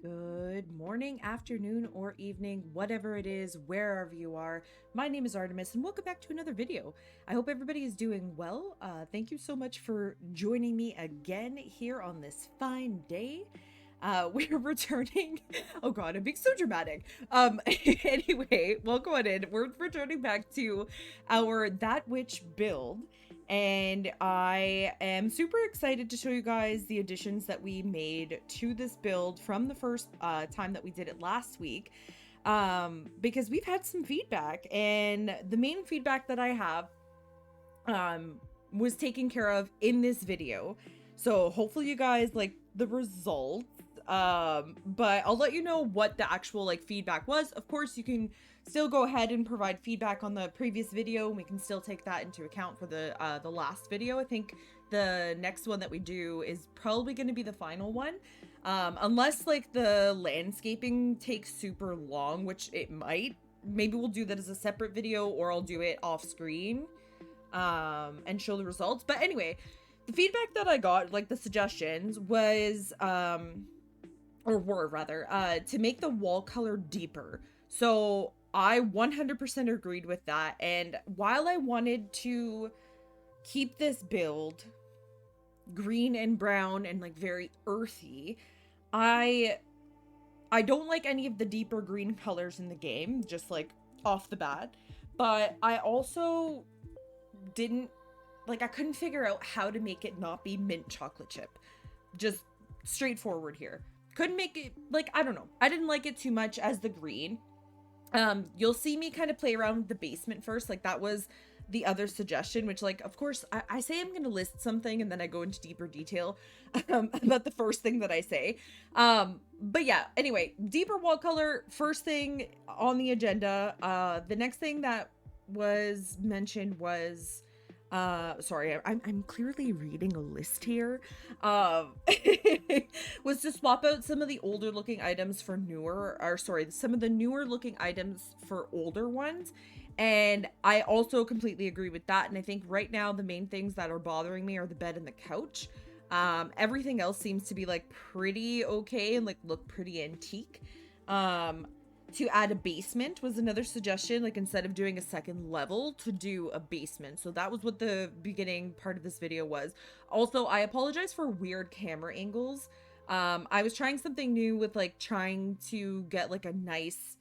Good morning, afternoon, or evening, whatever it is, wherever you are. My name is Artemis, and welcome back to another video. I hope everybody is doing well. Thank you so much for joining me again here on this fine day. We're returning. Oh God, I'm being so dramatic. Anyway, welcome on in. We're returning back to our That Witch build. And I am super excited to show you guys the additions that we made to this build from the first time that we did it last week, because we've had some feedback, and the main feedback that I have was taken care of in this video. So hopefully you guys like the results, but I'll let you know what the actual like feedback was. Of course, you can still go ahead and provide feedback on the previous video, and we can still take that into account for the last video. I think the next one that we do is probably going to be the final one, unless like the landscaping takes super long, which it might. Maybe we'll do that as a separate video, or I'll do it off screen and show the results. But anyway, the feedback that I got, like the suggestions, was or were rather, to make the wall color deeper. So I 100% agreed with that. And while I wanted to keep this build green and brown and like very earthy, I don't like any of the deeper green colors in the game, just like off the bat. But I also didn't like, I couldn't figure out how to make it not be mint chocolate chip. Just straightforward here. Couldn't make it, like, I don't know. I didn't like it too much as the green. You'll see me kind of play around with the basement first. Like, that was the other suggestion, which, like, of course, I say I'm going to list something and then I go into deeper detail about the first thing that I say. But yeah, anyway, deeper wall color, first thing on the agenda. The next thing that was mentioned was, sorry, I'm clearly reading a list here, was to swap out some of the older looking items for newer, or sorry, some of the newer looking items for older ones. And I also completely agree with that. And I think right now the main things that are bothering me are the bed and the couch. Everything else seems to be like pretty okay and like look pretty antique. To add a basement was another suggestion, like instead of doing a second level, to do a basement. So that was what the beginning part of this video was. Also, I apologize for weird camera angles. I was trying something new with like trying to get like a nice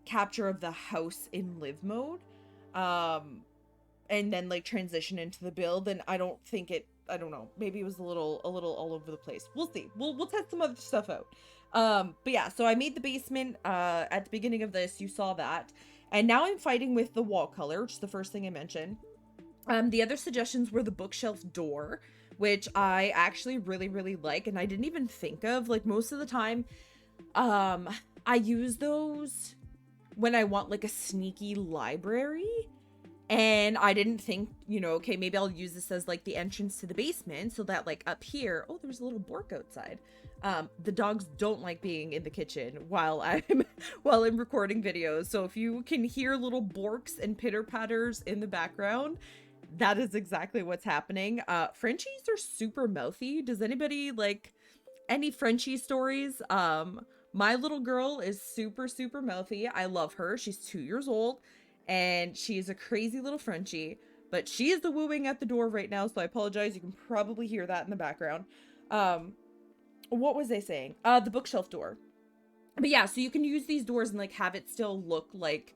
capture of the house in live mode, and then like transition into the build, and I don't don't know, maybe it was a little all over the place. We'll see. We'll test some other stuff out. But yeah, so I made the basement at the beginning of this. You saw that. And now I'm fighting with the wall color, which is the first thing I mentioned. The other suggestions were the bookshelf door, which I actually really like, and I didn't even think of. Like, most of the time, I use those when I want like a sneaky library. And I didn't think, you know, okay, maybe I'll use this as like the entrance to the basement, so that like up here, oh, there's a little bork outside. The dogs don't like being in the kitchen while I'm recording videos. So if you can hear little borks and pitter patters in the background, that is exactly what's happening. Frenchies are super mouthy. Does anybody like any Frenchie stories? My little girl is super mouthy. I love her. She's 2 years old. And she's a crazy little Frenchie, but she is the wooing at the door right now, so I apologize. You can probably hear that in the background. What was I saying? The bookshelf door. But yeah, so you can use these doors and like have it still look like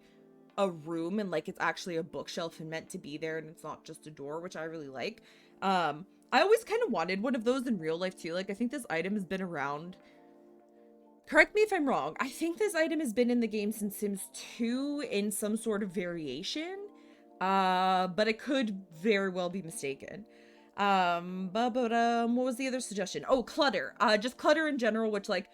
a room, and like it's actually a bookshelf and meant to be there, and it's not just a door, which I really like. I always kind of wanted one of those in real life too. Like, I think this item has been around. Correct me if I'm wrong. I think this item has been in the game since Sims 2 in some sort of variation. But I could very well be mistaken. What was the other suggestion? Oh, clutter. Just clutter in general, which, like,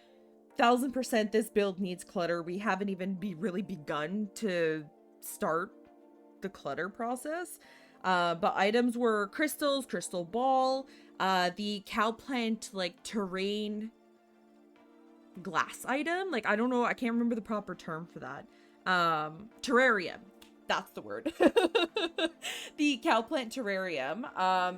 1000% this build needs clutter. We haven't even really begun to start the clutter process. But items were crystals, crystal ball, the cow plant, like, terrain glass item. Like, I don't know, I can't remember the proper term for that. Terrarium. That's the word. The cow plant terrarium.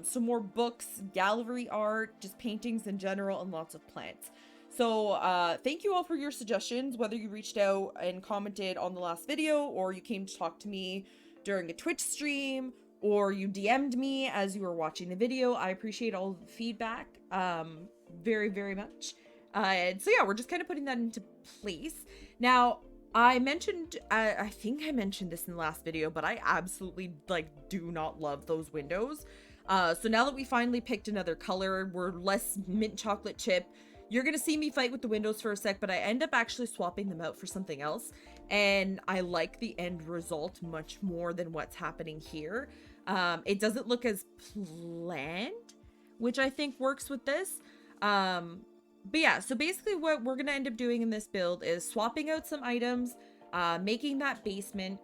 Some more books, gallery art, just paintings in general, and lots of plants. So thank you all for your suggestions, whether you reached out and commented on the last video, or you came to talk to me during a Twitch stream, or you DM'd me as you were watching the video. I appreciate all of the feedback very, very much. And so yeah, we're just kind of putting that into place. Now, I mentioned, I think I mentioned this in the last video, but I absolutely, like, do not love those windows. So now that we finally picked another color, we're less mint chocolate chip. You're gonna see me fight with the windows for a sec, but I end up actually swapping them out for something else. And I like the end result much more than what's happening here. It doesn't look as planned, which I think works with this. But yeah, so basically what we're going to end up doing in this build is swapping out some items, making that basement,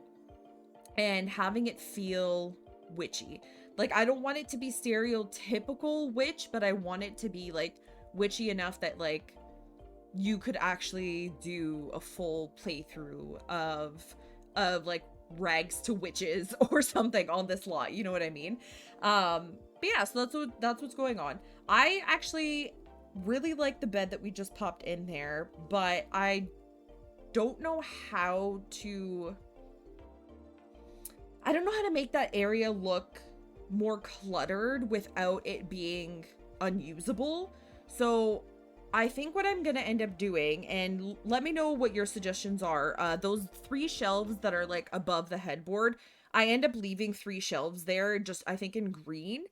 and having it feel witchy. Like, I don't want it to be stereotypical witch, but I want it to be, like, witchy enough that, like, you could actually do a full playthrough of like, rags to witches or something on this lot. You know what I mean? But yeah, so that's what's going on. I actually really like the bed that we just popped in there, but I don't know how to make that area look more cluttered without it being unusable. So I think what I'm gonna end up doing, and let me know what your suggestions are, those 3 shelves that are like above the headboard, I end up leaving 3 shelves there, just I think in green.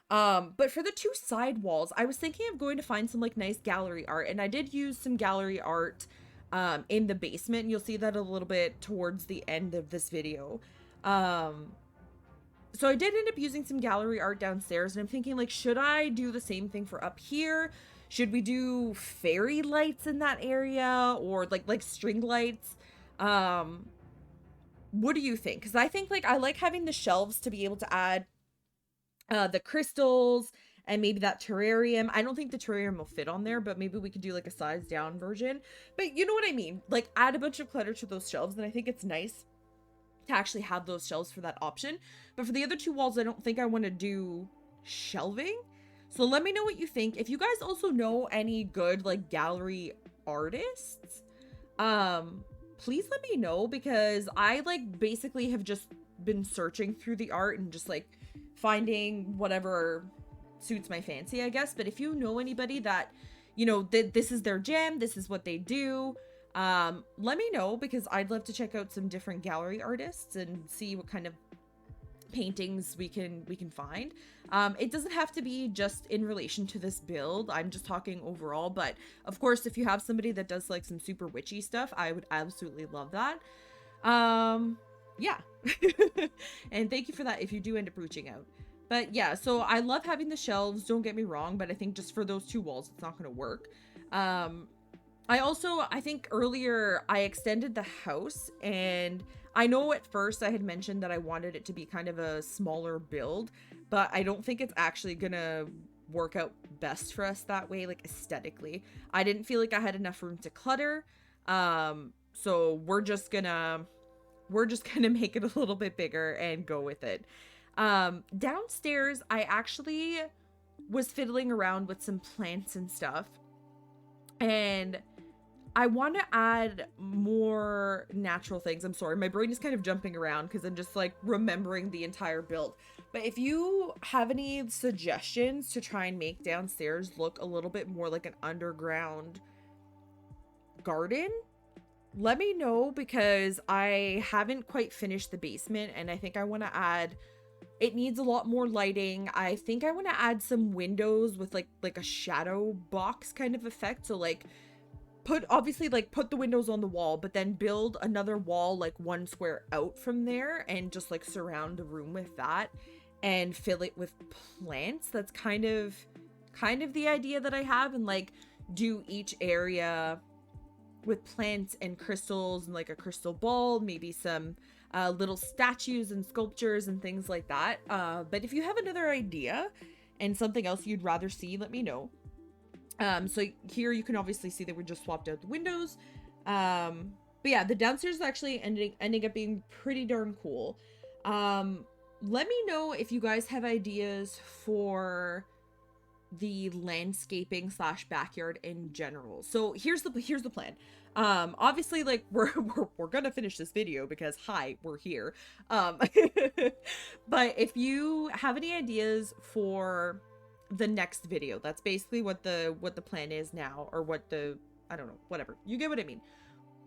But for the 2 side walls, I was thinking of going to find some like nice gallery art, and I did use some gallery art in the basement, and you'll see that a little bit towards the end of this video. So I did end up using some gallery art downstairs, and I'm thinking, like, should I do the same thing for up here? Should we do fairy lights in that area, or like string lights? What do you think? Because I think, like, I like having the shelves to be able to add the crystals and maybe that terrarium. I don't think the terrarium will fit on there, but maybe we could do like a size down version. But you know what I mean? Like, add a bunch of clutter to those shelves, and I think it's nice to actually have those shelves for that option. But for the other 2 walls, I don't think I want to do shelving. So let me know what you think. If you guys also know any good like gallery artists, please let me know, because I like basically have just been searching through the art and just like finding whatever suits my fancy, I guess. But if you know anybody that, you know, this is their jam, this is what they do, let me know, because I'd love to check out some different gallery artists and see what kind of paintings we can find. It doesn't have to be just in relation to this build. I'm just talking overall, but of course, if you have somebody that does like some super witchy stuff, I would absolutely love that. Yeah. And thank you for that if you do end up reaching out. But yeah, so I love having the shelves, don't get me wrong, but I think just for those 2 walls, it's not going to work. I think earlier I extended the house, and I know at first I had mentioned that I wanted it to be kind of a smaller build, but I don't think it's actually gonna work out best for us that way, like aesthetically. I didn't feel like I had enough room to clutter. So we're just gonna make it a little bit bigger and go with it. Downstairs, I actually was fiddling around with some plants and stuff, and I want to add more natural things. I'm sorry, my brain is kind of jumping around because I'm just like remembering the entire build. But if you have any suggestions to try and make downstairs look a little bit more like an underground garden, let me know, because I haven't quite finished the basement, and I think I want to add, it needs a lot more lighting. I think I want to add some windows with like a shadow box kind of effect. So like put the windows on the wall, but then build another wall like 1 square out from there, and just like surround the room with that and fill it with plants. That's kind of the idea that I have, and like do each area with plants and crystals and like a crystal ball, maybe some little statues and sculptures and things like that. But if you have another idea and something else you'd rather see, let me know. So here you can obviously see that we just swapped out the windows. But But yeah, the downstairs is actually ending up being pretty darn cool. Let me know if you guys have ideas for the landscaping slash backyard in general. So here's the plan. Obviously, like we're gonna finish this video because hi, we're here. um but if you have any ideas for the next video, that's basically what the plan is now, or what the, I don't know, whatever, you get what I mean.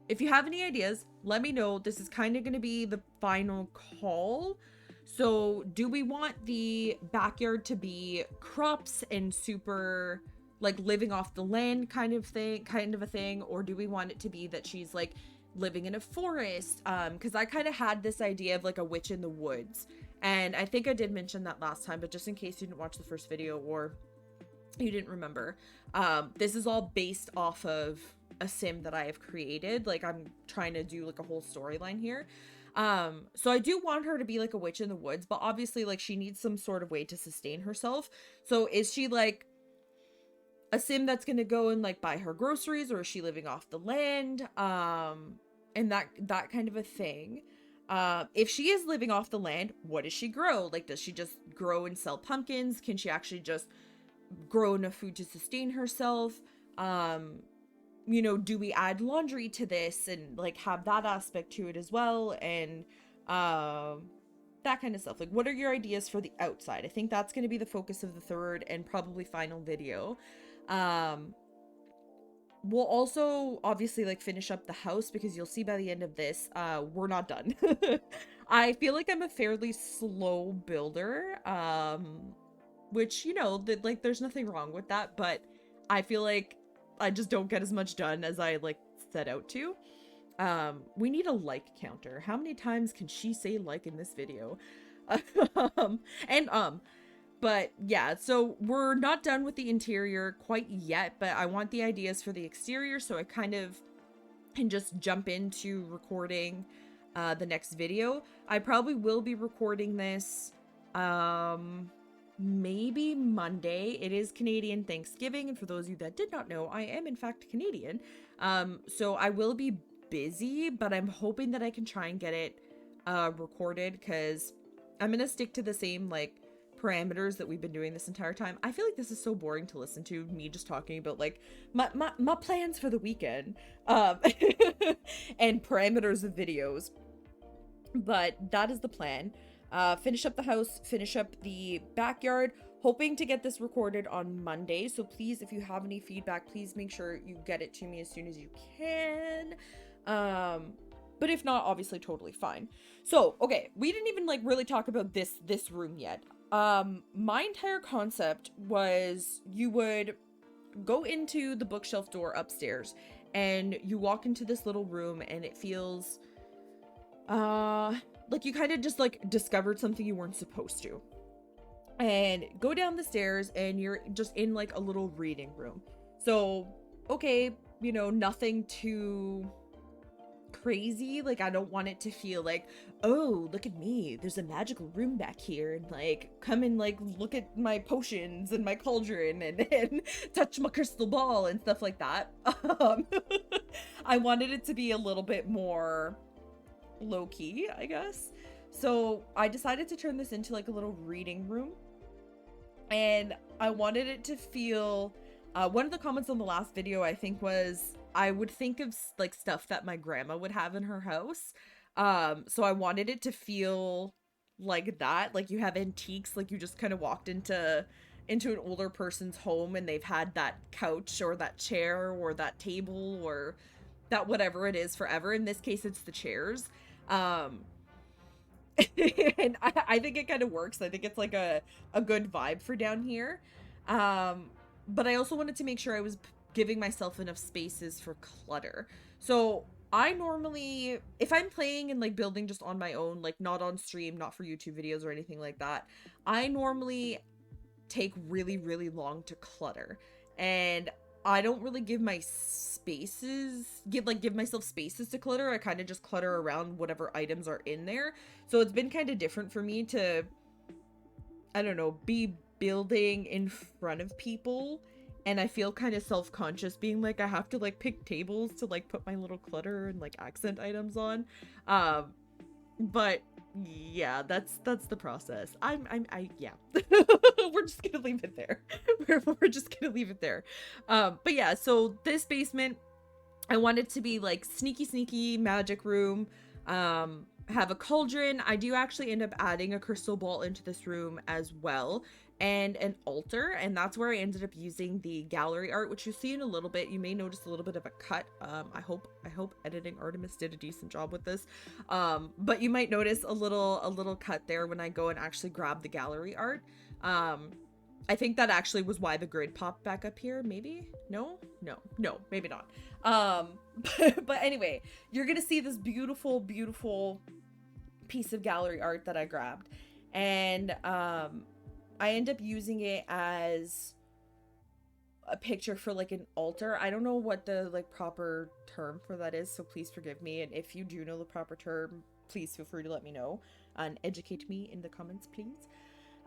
If you have any ideas, let me know. This is kind of going to be the final call. So do we want the backyard to be crops and super like living off the land kind of a thing, or do we want it to be that she's like living in a forest? Because I kind of had this idea of like a witch in the woods, and I think I did mention that last time, but just in case you didn't watch the first video or you didn't remember, this is all based off of a sim that I have created. Like, I'm trying to do like a whole storyline here. So I do want her to be like a witch in the woods, but obviously like she needs some sort of way to sustain herself. So is she like a sim that's gonna go and like buy her groceries, or is she living off the land? And that kind of a thing. If she is living off the land, what does she grow? Like, does she just grow and sell pumpkins? Can she actually just grow enough food to sustain herself? You know, do we add laundry to this and like have that aspect to it as well? And that kind of stuff. Like, what are your ideas for the outside? I think that's going to be the focus of the third and probably final video. We'll also obviously like finish up the house, because you'll see by the end of this, we're not done. I feel like I'm a fairly slow builder, which, you know, that like there's nothing wrong with that, but I feel like I just don't get as much done as I like set out to. We need a like counter. How many times can she say like in this video? But yeah, so we're not done with the interior quite yet, but I want the ideas for the exterior, so I kind of can just jump into recording the next video. I probably will be recording this maybe Monday. It is Canadian Thanksgiving, and for those of you that did not know, I am in fact Canadian. So I will be busy, but I'm hoping that I can try and get it recorded, because I'm gonna stick to the same like parameters that we've been doing this entire time. I feel like this is so boring to listen to, me just talking about like my plans for the weekend and parameters of videos, but that is the plan. Finish up the house, finish up the backyard, hoping to get this recorded on Monday. So please, if you have any feedback, please make sure you get it to me as soon as you can. But if not, obviously totally fine. So, okay, we didn't even like really talk about this room yet. My entire concept was you would go into the bookshelf door upstairs and you walk into this little room, and it feels like you kind of just like discovered something you weren't supposed to, and go down the stairs and you're just in like a little reading room. So, okay, you know, nothing too crazy. Like, I don't want it to feel like, oh, look at me, there's a magical room back here, and like come and like look at my potions and my cauldron and touch my crystal ball and stuff like that. I wanted it to be a little bit more low-key, I guess. So I decided to turn this into like a little reading room, and I wanted it to feel, one of the comments on the last video I think was, I would think of like stuff that my grandma would have in her house. So I wanted it to feel like that, like you have antiques, like you just kind of walked into an older person's home and they've had that couch or that chair or that table or that whatever it is forever. In this case, it's the chairs. And I think it kind of works. I think it's like a good vibe for down here. But I also wanted to make sure I was giving myself enough spaces for clutter. So I normally, if I'm playing and like building just on my own, like not on stream, not for YouTube videos or anything like that, I normally take really, really long to clutter. And I don't really give my give myself spaces to clutter. I kind of just clutter around whatever items are in there. So it's been kind of different for me to, I don't know, be building in front of people and I feel kind of self-conscious being like I have to like pick tables to like put my little clutter and like accent items on. But yeah, that's the process. Yeah. We're just gonna leave it there. We're just gonna leave it there. But yeah, so this basement, I want it to be like sneaky magic room. Have a cauldron. I do actually end up adding a crystal ball into this room as well, and an altar, and that's where I ended up using the gallery art, which you see in a little bit. You may notice a little bit of a cut. I hope editing Artemis did a decent job with this. But you might notice a little cut there when I go and actually grab the gallery art. I think that actually was why the grid popped back up here. Maybe? No, maybe not. But anyway, you're gonna see this beautiful piece of gallery art that I grabbed, and I end up using it as a picture for like an altar. I don't know what the like proper term for that is, so please forgive me, and if you do know the proper term, please feel free to let me know and educate me in the comments, please.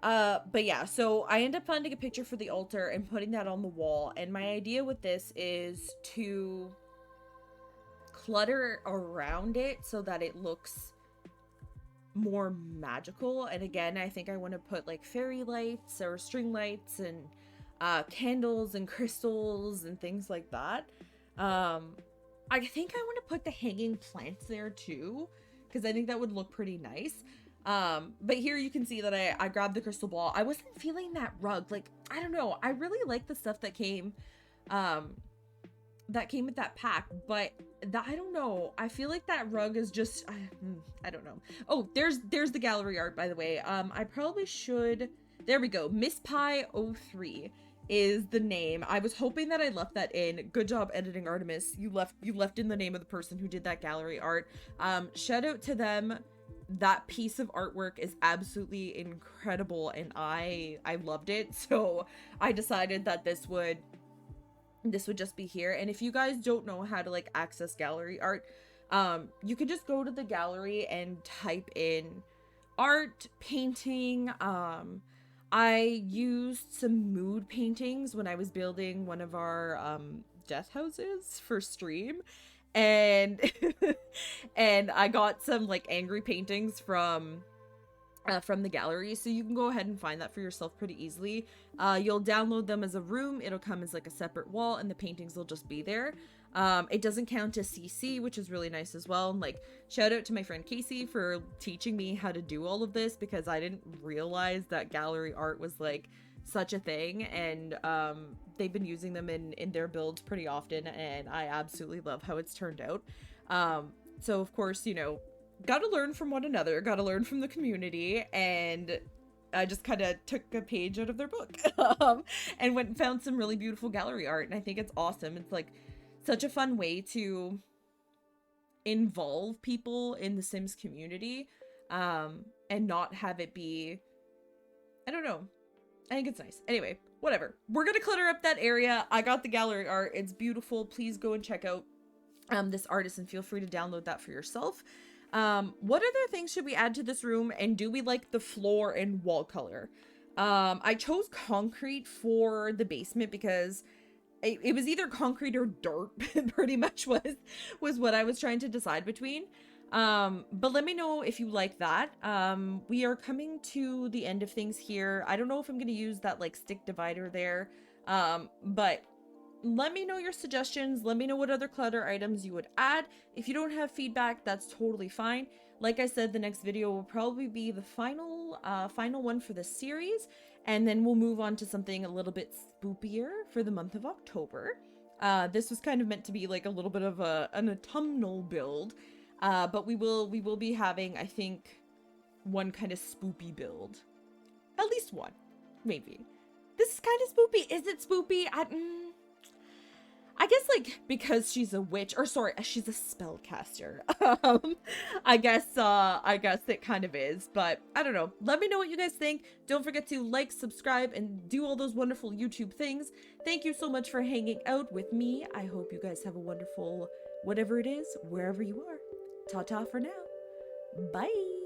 But yeah, so I end up finding a picture for the altar and putting that on the wall, and my idea with this is to clutter around it so that it looks more magical. And again, I think I want to put like fairy lights or string lights and candles and crystals and things like that. I think I want to put the hanging plants there too, because I think that would look pretty nice. But here you can see that I grabbed the crystal ball. I wasn't feeling that rug. Like, I don't know. I really like the stuff that came with that pack, but I don't know. I feel like that rug is just, I don't know. Oh, there's the gallery art, by the way. I probably should, there we go. Miss Pie 03 is the name. I was hoping that I left that in. Good job editing, Artemis. You left in the name of the person who did that gallery art. Shout out to them. That piece of artwork is absolutely incredible, and I loved it. So I decided that this would just be here. And if you guys don't know how to like access gallery art, you can just go to the gallery and type in art, painting. I used some mood paintings when I was building one of our death houses for stream, and and I got some like angry paintings from the gallery, so you can go ahead and find that for yourself pretty easily. You'll download them as a room. It'll come as like a separate wall, and the paintings will just be there. It doesn't count as CC, which is really nice as well. And like, shout out to my friend Casey for teaching me how to do all of this, because I didn't realize that gallery art was like such a thing, and they've been using them in their builds pretty often, and I absolutely love how it's turned out. So of course, you know, gotta learn from one another, gotta learn from the community, and I just kind of took a page out of their book and went and found some really beautiful gallery art, and I think it's awesome. It's like such a fun way to involve people in the Sims community, and not have it be, I don't know, I think it's nice. Anyway, whatever, we're gonna clutter up that area. I got the gallery art, it's beautiful. Please go and check out this artist, and feel free to download that for yourself. What other things should we add to this room, and do we like the floor and wall color? I chose concrete for the basement because it was either concrete or dirt. Pretty much was what I was trying to decide between. But let me know if you like that. We are coming to the end of things here. I don't know if I'm gonna use that like stick divider there, but let me know your suggestions. Let me know what other clutter items you would add. If you don't have feedback, that's totally fine. Like I said, the next video will probably be the final one for the series, and then we'll move on to something a little bit spoopier for the month of October. This was kind of meant to be like a little bit of an autumnal build, but we will be having, I think, one kind of spoopy build. At least one, maybe. This is kind of spoopy. Is it spoopy? I guess, like, because she's a witch, or sorry, she's a spellcaster. I guess it kind of is, but I don't know. Let me know what you guys think. Don't forget to like, subscribe, and do all those wonderful YouTube things. Thank you so much for hanging out with me. I hope you guys have a wonderful, whatever it is, wherever you are. Ta-ta for now. Bye.